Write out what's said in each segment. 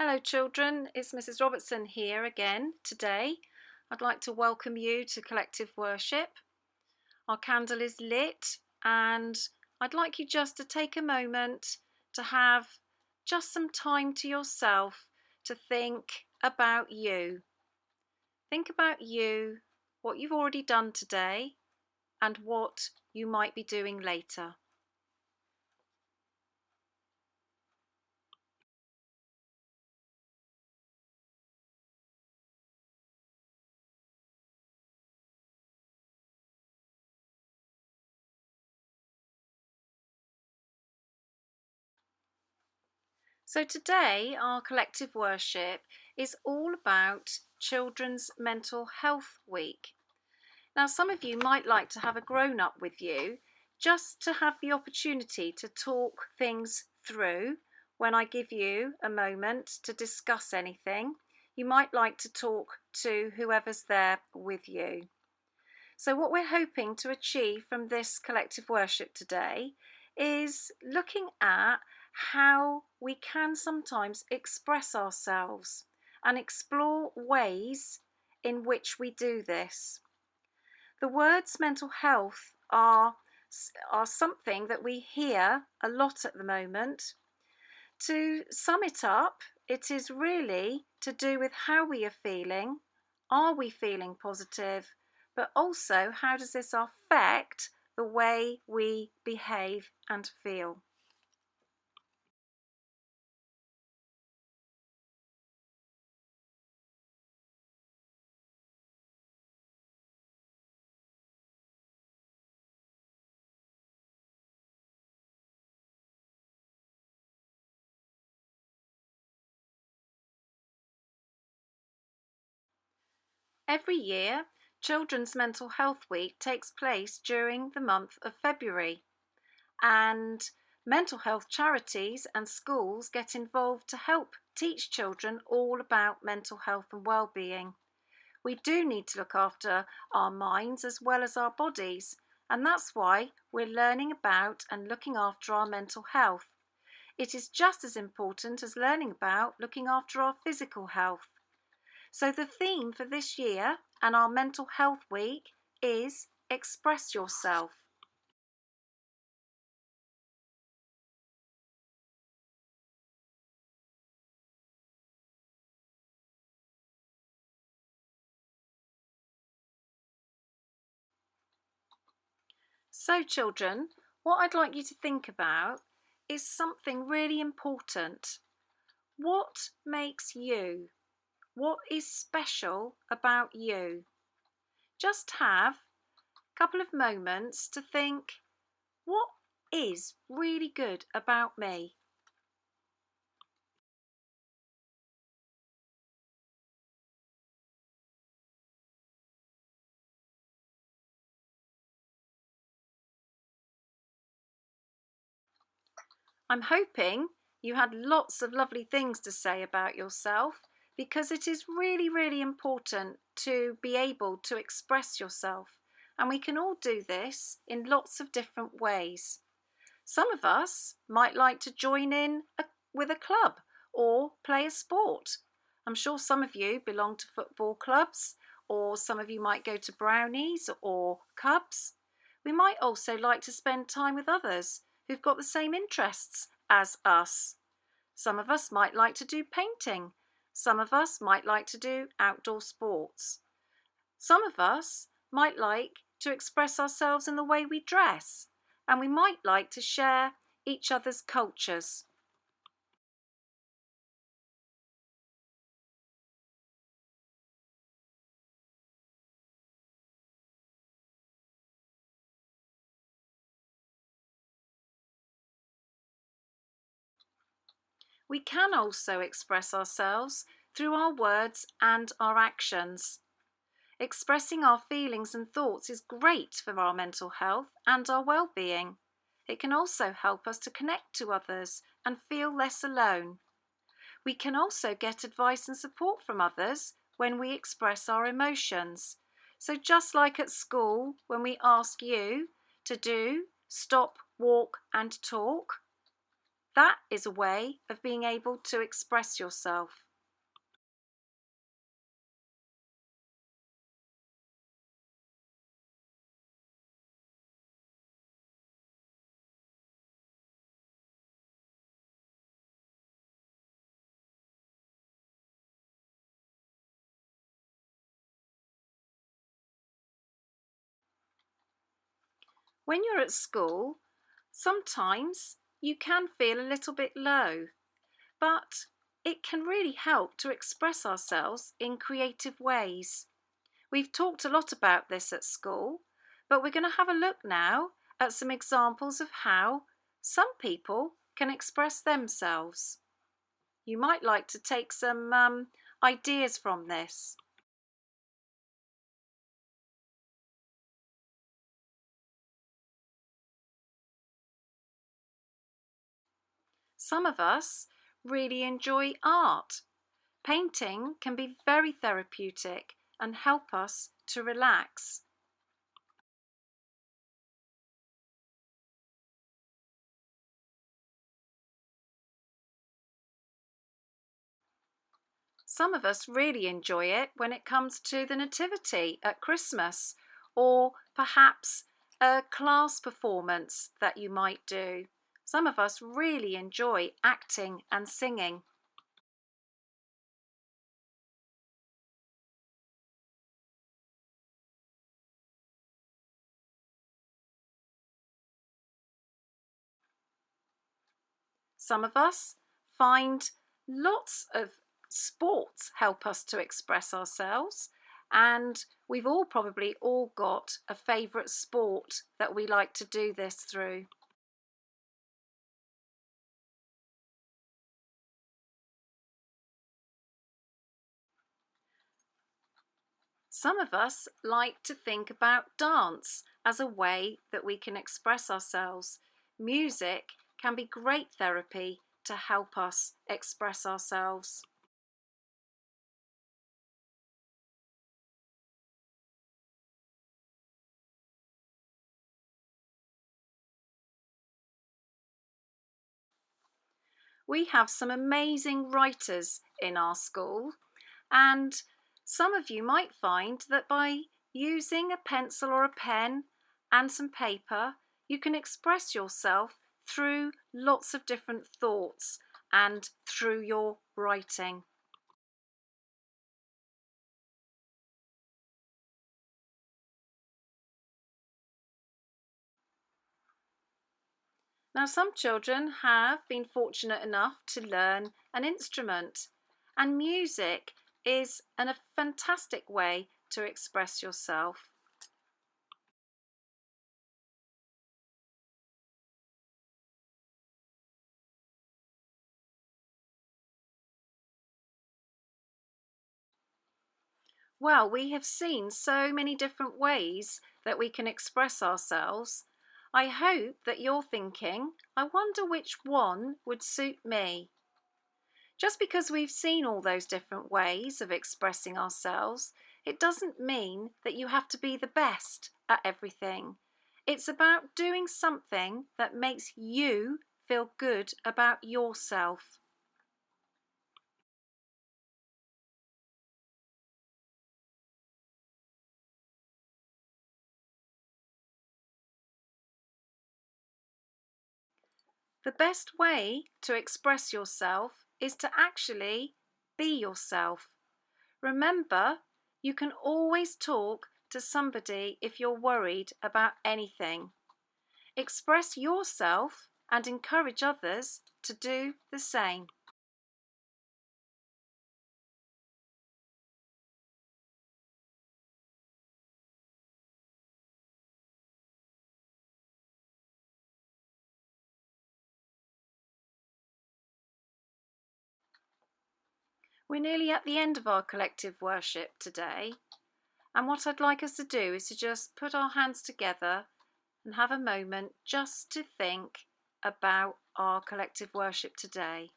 Hello children, it's Mrs. Robertson here again today. I'd like to welcome you to collective worship. Our candle is lit and I'd like you just to take a moment to have just some time to yourself to think about you. Think about you, what you've already done today and what you might be doing later. So today our collective worship is all about Children's Mental Health Week. Now some of you might like to have a grown-up with you just to have the opportunity to talk things through when I give you a moment to discuss anything. You might like to talk to whoever's there with you. So what we're hoping to achieve from this collective worship today is looking at how we can sometimes express ourselves and explore ways in which we do this. The words mental health are something that we hear a lot at the moment. To sum it up, it is really to do with how we are feeling. Are we feeling positive? But also, how does this affect the way we behave and feel? Every year, Children's Mental Health Week takes place during the month of February, and mental health charities and schools get involved to help teach children all about mental health and well-being. We do need to look after our minds as well as our bodies, and that's why we're learning about and looking after our mental health. It is just as important as learning about looking after our physical health. So the theme for this year and our Mental Health Week is Express Yourself. So children, what I'd like you to think about is something really important. What makes you? What is special about you? Just have a couple of moments to think, what is really good about me? I'm hoping you had lots of lovely things to say about yourself, because it is really, really important to be able to express yourself. And we can all do this in lots of different ways. Some of us might like to join in with a club or play a sport. I'm sure some of you belong to football clubs, or some of you might go to Brownies or Cubs. We might also like to spend time with others who've got the same interests as us. Some of us might like to do painting. Some of us might like to do outdoor sports. Some of us might like to express ourselves in the way we dress, and we might like to share each other's cultures. We can also express ourselves through our words and our actions. Expressing our feelings and thoughts is great for our mental health and our well-being. It can also help us to connect to others and feel less alone. We can also get advice and support from others when we express our emotions. So just like at school, when we ask you to do stop, walk and talk, That is a way of being able to express yourself. When you're at school, sometimes you can feel a little bit low, but it can really help to express ourselves in creative ways. We've talked a lot about this at school, but we're going to have a look now at some examples of how some people can express themselves. You might like to take some ideas from this. Some of us really enjoy art. Painting can be very therapeutic and help us to relax. Some of us really enjoy it when it comes to the Nativity at Christmas, or perhaps a class performance that you might do. Some of us really enjoy acting and singing. Some of us find lots of sports help us to express ourselves, and we've all probably all got a favourite sport that we like to do this through. Some of us like to think about dance as a way that we can express ourselves. Music can be great therapy to help us express ourselves. We have some amazing writers in our school, and some of you might find that by using a pencil or a pen and some paper, you can express yourself through lots of different thoughts and through your writing. Now, some children have been fortunate enough to learn an instrument, and music is a fantastic way to express yourself. Well, we have seen so many different ways that we can express ourselves. I hope that you're thinking, I wonder which one would suit me. Just because we've seen all those different ways of expressing ourselves, it doesn't mean that you have to be the best at everything. It's about doing something that makes you feel good about yourself. The best way to express yourself is to actually be yourself. Remember, you can always talk to somebody if you're worried about anything. Express yourself and encourage others to do the same. We're nearly at the end of our collective worship today, and what I'd like us to do is to just put our hands together and have a moment just to think about our collective worship today.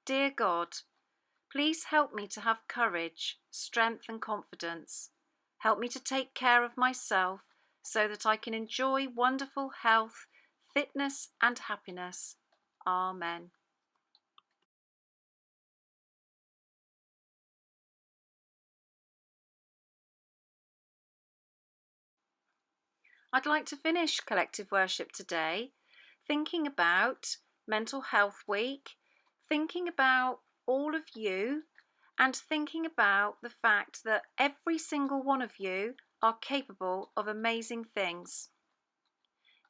Dear God, please help me to have courage, strength, and confidence. Help me to take care of myself so that I can enjoy wonderful health, fitness, and happiness. Amen. I'd like to finish collective worship today thinking about Mental Health Week, thinking about all of you, and thinking about the fact that every single one of you are capable of amazing things.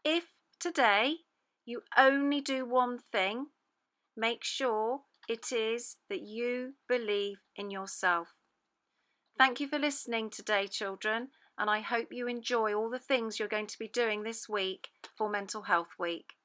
If today you only do one thing, make sure it is that you believe in yourself. Thank you for listening today, children, and I hope you enjoy all the things you're going to be doing this week for Mental Health Week.